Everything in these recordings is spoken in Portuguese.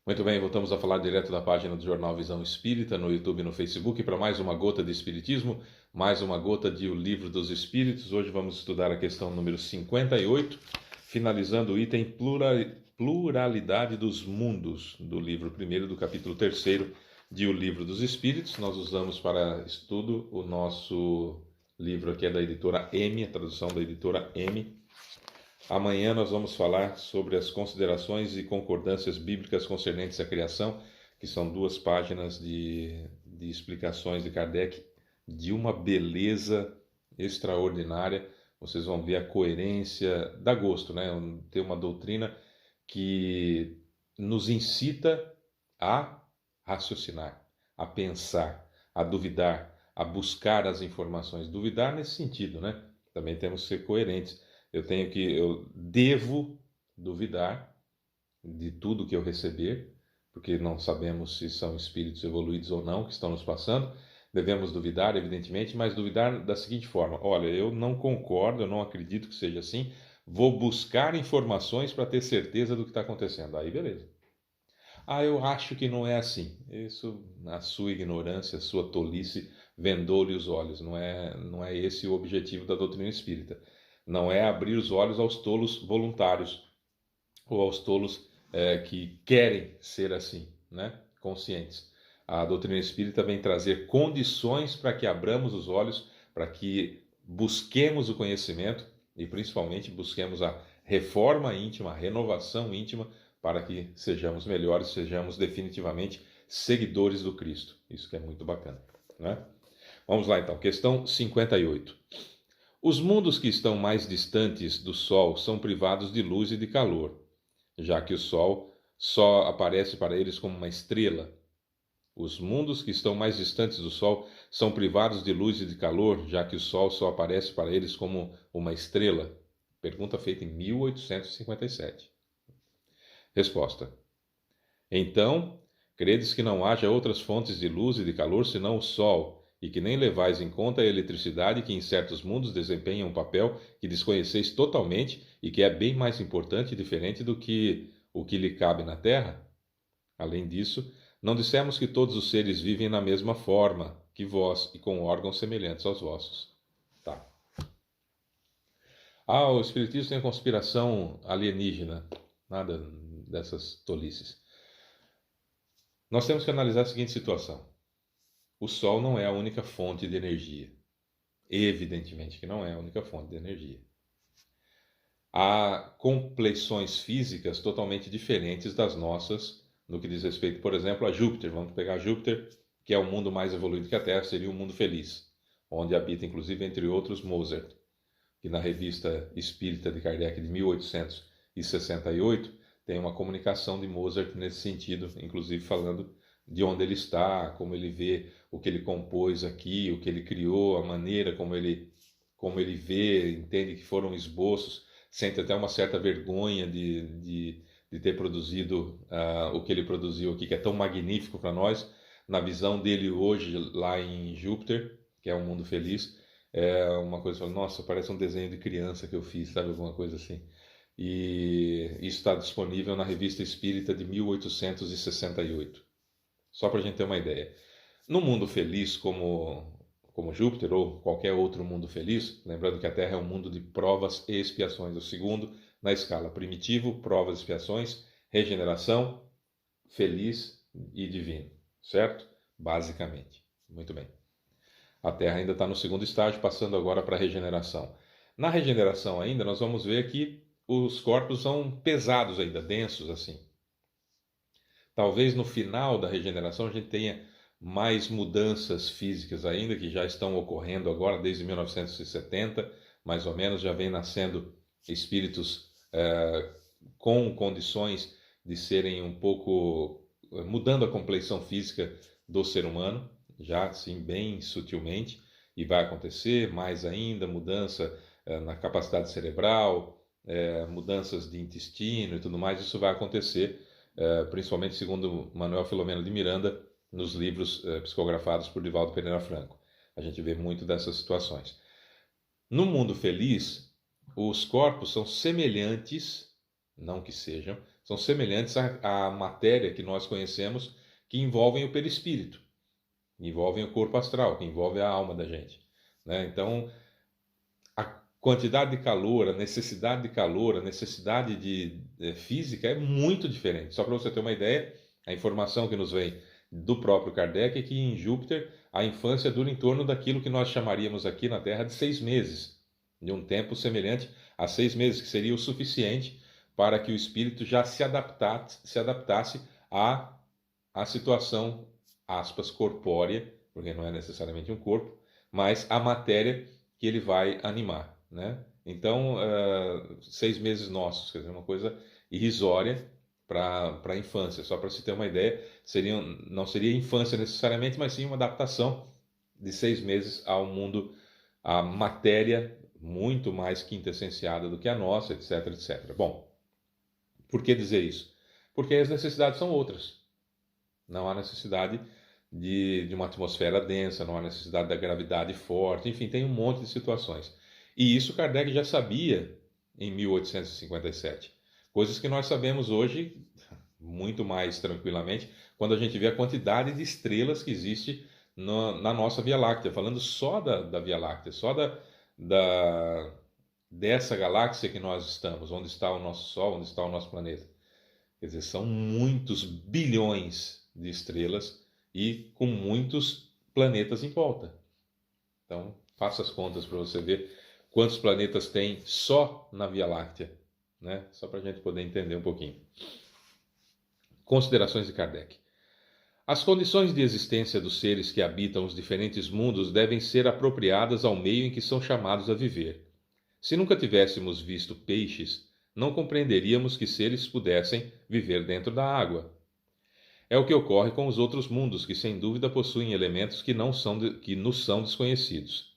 Muito bem, voltamos a falar direto da página do Jornal Visão Espírita, no YouTube e no Facebook, para mais uma gota de Espiritismo, mais uma gota de O Livro dos Espíritos. Hoje vamos estudar a questão número 58, finalizando o item Pluralidade dos Mundos, do livro 1º, do capítulo 3º de O Livro dos Espíritos. Nós usamos para estudo o nosso livro aqui é da editora M, a tradução da editora M. Amanhã nós vamos falar sobre as considerações e concordâncias bíblicas concernentes à criação, que são 2 páginas de explicações de Kardec, de uma beleza extraordinária. Vocês vão ver a coerência, dá gosto, né? Ter uma doutrina que nos incita a raciocinar, a pensar, a duvidar, a buscar as informações. Duvidar nesse sentido, né? Também temos que ser coerentes. Eu devo duvidar de tudo que eu receber, porque não sabemos se são espíritos evoluídos ou não que estão nos passando. Devemos duvidar, evidentemente, mas duvidar da seguinte forma: olha, eu não concordo, eu não acredito que seja assim, vou buscar informações para ter certeza do que está acontecendo. Aí, beleza. Ah, eu acho que não é assim. Isso, a sua ignorância, a sua tolice, vendou-lhe os olhos. Não é esse o objetivo da doutrina espírita. Não é abrir os olhos aos tolos voluntários ou aos tolos que querem ser assim, né? Conscientes. A doutrina espírita vem trazer condições para que abramos os olhos, para que busquemos o conhecimento e principalmente busquemos a reforma íntima, a renovação íntima, para que sejamos melhores, sejamos definitivamente seguidores do Cristo. Isso que é muito bacana, né? Vamos lá então, questão 58. Os mundos que estão mais distantes do Sol são privados de luz e de calor, já que o Sol só aparece para eles como uma estrela. Os mundos que estão mais distantes do Sol são privados de luz e de calor, já que o Sol só aparece para eles como uma estrela. Pergunta feita em 1857. Resposta: então, credes que não haja outras fontes de luz e de calor senão o Sol, e que nem levais em conta a eletricidade que em certos mundos desempenha um papel que desconheceis totalmente e que é bem mais importante e diferente do que o que lhe cabe na Terra? Além disso, não dissemos que todos os seres vivem na mesma forma que vós e com órgãos semelhantes aos vossos. Tá. Ah, o Espiritismo tem conspiração alienígena. Nada dessas tolices. Nós temos que analisar a seguinte situação. O Sol não é a única fonte de energia. Evidentemente que não é a única fonte de energia. Há complexões físicas totalmente diferentes das nossas no que diz respeito, por exemplo, a Júpiter. Vamos pegar Júpiter, que é o mundo mais evoluído que a Terra, seria um mundo feliz, onde habita, inclusive, entre outros, Mozart, que na revista Espírita de Kardec de 1868 tem uma comunicação de Mozart nesse sentido, inclusive falando de onde ele está, como ele vê o que ele compôs aqui, o que ele criou, a maneira como ele vê, entende que foram esboços, sente até uma certa vergonha de ter produzido o que ele produziu aqui, que é tão magnífico para nós, na visão dele hoje lá em Júpiter, que é um mundo feliz, é uma coisa, fala, nossa, parece um desenho de criança que eu fiz, sabe, alguma coisa assim. E isso está disponível na Revista Espírita de 1868. Só para a gente ter uma ideia. No mundo feliz como Júpiter ou qualquer outro mundo feliz, lembrando que a Terra é um mundo de provas e expiações, o segundo na escala primitivo, provas e expiações, regeneração, feliz e divino, certo? Basicamente. Muito bem. A Terra ainda está no segundo estágio, passando agora para a regeneração. Na regeneração ainda, nós vamos ver que os corpos são pesados ainda, densos assim. Talvez no final da regeneração a gente tenha mais mudanças físicas ainda, que já estão ocorrendo agora desde 1970, mais ou menos, já vem nascendo espíritos com condições de serem um pouco mudando a complexão física do ser humano, já assim bem sutilmente, e vai acontecer mais ainda, mudança na capacidade cerebral, mudanças de intestino e tudo mais, isso vai acontecer, principalmente segundo Manuel Filomeno de Miranda, nos livros psicografados por Divaldo Pereira Franco. A gente vê muito dessas situações. No mundo feliz, os corpos são semelhantes, não que sejam, são semelhantes à matéria que nós conhecemos, que envolvem o perispírito, que envolvem o corpo astral, que envolve a alma da gente, né? Então, a quantidade de calor, a necessidade física é muito diferente. Só para você ter uma ideia, a informação que nos vem do próprio Kardec é que em Júpiter a infância dura em torno daquilo que nós chamaríamos aqui na Terra de 6 meses, de um tempo semelhante a 6 meses, que seria o suficiente para que o espírito já se adaptasse à situação, aspas, corpórea, porque não é necessariamente um corpo, mas a matéria que ele vai animar, né? Então, 6 meses nossos, quer dizer, uma coisa irrisória para a infância. Só para se ter uma ideia, não seria infância necessariamente, mas sim uma adaptação de 6 meses ao mundo, à matéria muito mais quintessenciada do que a nossa, etc, etc. Bom, por que dizer isso? Porque as necessidades são outras. Não há necessidade de uma atmosfera densa, não há necessidade da gravidade forte, enfim, tem um monte de situações. E isso Kardec já sabia em 1857. Coisas que nós sabemos hoje muito mais tranquilamente quando a gente vê a quantidade de estrelas que existe na nossa Via Láctea, falando só da Via Láctea, só dessa galáxia que nós estamos, onde está o nosso Sol, onde está o nosso planeta. Quer dizer, são muitos bilhões de estrelas e com muitos planetas em volta. Então, faça as contas para você ver quantos planetas tem só na Via Láctea, né? Só para a gente poder entender um pouquinho. Considerações de Kardec. As condições de existência dos seres que habitam os diferentes mundos devem ser apropriadas ao meio em que são chamados a viver. Se nunca tivéssemos visto peixes, não compreenderíamos que seres pudessem viver dentro da água. É o que ocorre com os outros mundos, que sem dúvida possuem elementos que nos são desconhecidos.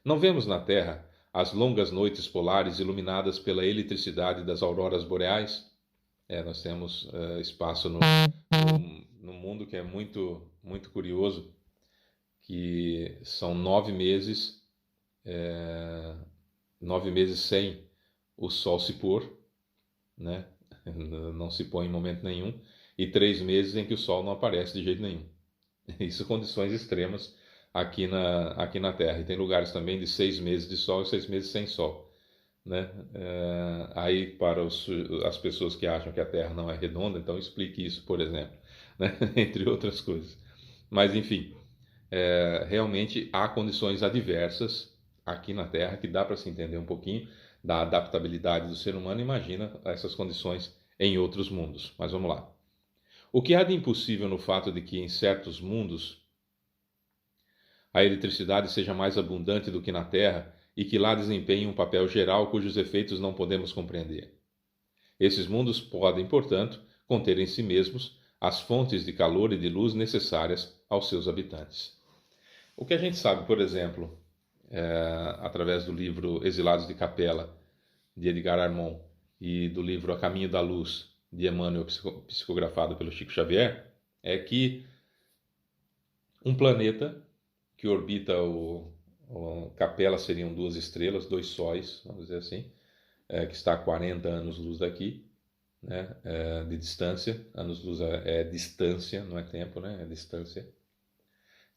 Não vemos na Terra as longas noites polares iluminadas pela eletricidade das auroras boreais? Nós temos espaço no mundo que é muito, muito curioso, que são 9 meses, 9 meses sem o Sol se pôr, né? Não se põe em momento nenhum, e 3 meses em que o Sol não aparece de jeito nenhum. Isso condições extremas aqui na Terra. E tem lugares também de 6 meses de Sol e 6 meses sem Sol, né? Aí para as pessoas que acham que a Terra não é redonda, então explique isso, por exemplo, né? Entre outras coisas. Mas enfim, realmente há condições adversas aqui na Terra que dá para se entender um pouquinho da adaptabilidade do ser humano. Imagina essas condições em outros mundos. Mas vamos lá. O que há de impossível no fato de que em certos mundos a eletricidade seja mais abundante do que na Terra e que lá desempenhe um papel geral cujos efeitos não podemos compreender? Esses mundos podem, portanto, conter em si mesmos as fontes de calor e de luz necessárias aos seus habitantes. O que a gente sabe, por exemplo, através do livro Exilados de Capela, de Edgar Armond, e do livro A Caminho da Luz, de Emmanuel, psicografado pelo Chico Xavier, é que um planeta que orbita o Capela seriam 2 estrelas, 2 sóis, vamos dizer assim, que está a 40 anos-luz daqui, né, de distância. Anos-luz é distância, não é tempo, né, é distância.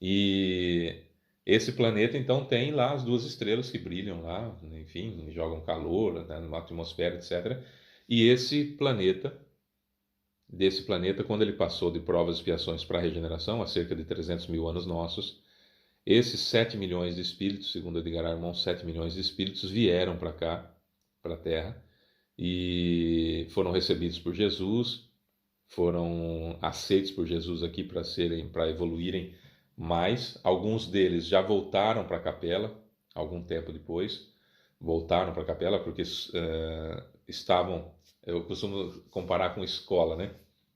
E esse planeta, então, tem lá as 2 estrelas que brilham lá, enfim, jogam calor, né, na atmosfera, etc. E desse planeta, quando ele passou de provas e expiações para a regeneração, há cerca de 300 mil anos nossos, esses 7 milhões de espíritos, segundo Edgar Armond, 7 milhões de espíritos vieram para cá, para a Terra, e foram recebidos por Jesus, foram aceitos por Jesus aqui para evoluírem mais. Alguns deles já voltaram para a Capela, algum tempo depois, voltaram para a Capela porque eu costumo comparar com escola, né?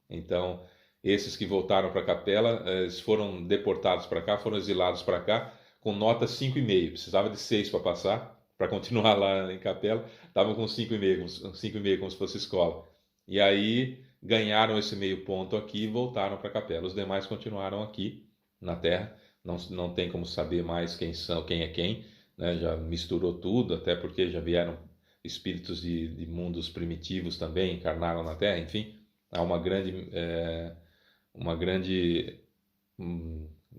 Então, esses que voltaram para a Capela, eles foram deportados para cá, foram exilados para cá, com nota 5,5. Precisava de 6 para passar, para continuar lá em Capela. Estavam com 5,5 como se fosse escola. E aí ganharam esse meio ponto aqui e voltaram para a Capela. Os demais continuaram aqui na Terra. Não tem como saber mais quem é quem, né? Já misturou tudo, até porque já vieram espíritos de mundos primitivos também encarnaram na Terra, enfim, há uma grande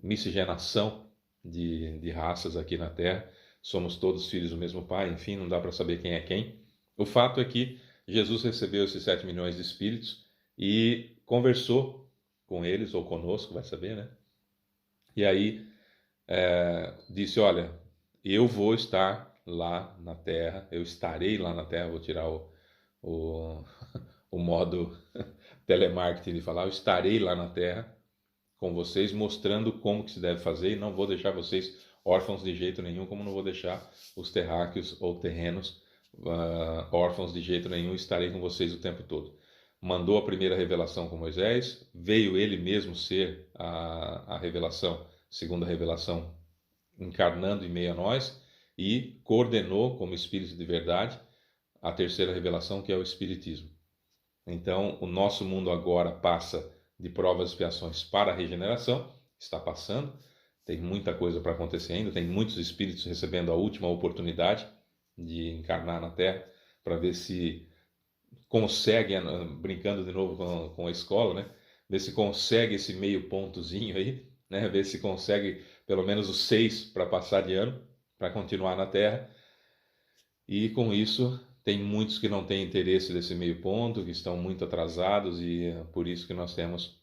miscigenação de raças aqui na Terra. Somos todos filhos do mesmo Pai, enfim, não dá para saber quem é quem. O fato é que Jesus recebeu esses 7 milhões de espíritos e conversou com eles, ou conosco, vai saber, né? E aí disse, olha, eu vou estar lá na Terra, eu estarei lá na Terra, vou tirar o modo telemarketing de falar, eu estarei lá na Terra com vocês, mostrando como que se deve fazer, e não vou deixar vocês órfãos de jeito nenhum, como não vou deixar os terráqueos ou terrenos órfãos de jeito nenhum, estarei com vocês o tempo todo. Mandou a primeira revelação com Moisés, veio ele mesmo ser a revelação, segunda revelação, encarnando em meio a nós, e coordenou como Espírito de verdade a terceira revelação, que é o Espiritismo. Então, o nosso mundo agora passa de provas e expiações para a regeneração, está passando, tem muita coisa para acontecer ainda, tem muitos espíritos recebendo a última oportunidade de encarnar na Terra, para ver se consegue, brincando de novo com a escola, né? Ver se consegue esse meio pontozinho aí, né? Ver se consegue pelo menos os 6 para passar de ano, para continuar na Terra. E com isso, tem muitos que não têm interesse nesse meio ponto, que estão muito atrasados, e é por isso que nós temos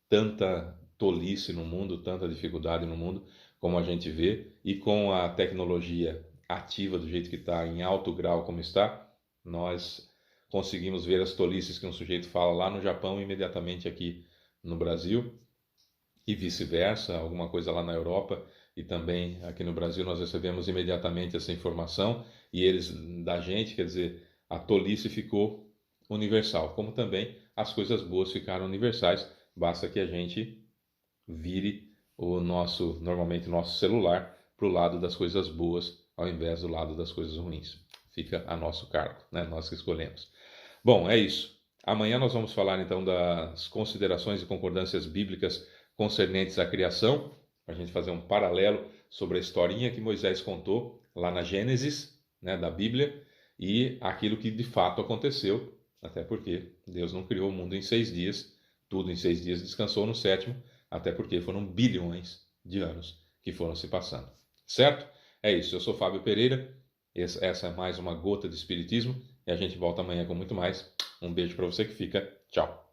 tanta tolice no mundo, tanta dificuldade no mundo, como a gente vê, e com a tecnologia ativa do jeito que está, em alto grau como está, nós conseguimos ver as tolices que um sujeito fala lá no Japão imediatamente aqui no Brasil, e vice-versa, alguma coisa lá na Europa e também aqui no Brasil nós recebemos imediatamente essa informação, e eles da gente, quer dizer, a tolice ficou universal, como também as coisas boas ficaram universais, basta que a gente vire normalmente o nosso celular para o lado das coisas boas, ao invés do lado das coisas ruins. Fica a nosso cargo, né? Nós que escolhemos. Bom, é isso. Amanhã nós vamos falar então das considerações e concordâncias bíblicas concernentes à criação, para a gente fazer um paralelo sobre a historinha que Moisés contou lá na Gênesis, né, da Bíblia, e aquilo que de fato aconteceu, até porque Deus não criou o mundo em 6 dias, tudo em 6 dias, descansou no 7º, até porque foram bilhões de anos que foram se passando. Certo? É isso. Eu sou Fábio Pereira, essa é mais uma gota de Espiritismo, e a gente volta amanhã com muito mais. Um beijo para você que fica. Tchau.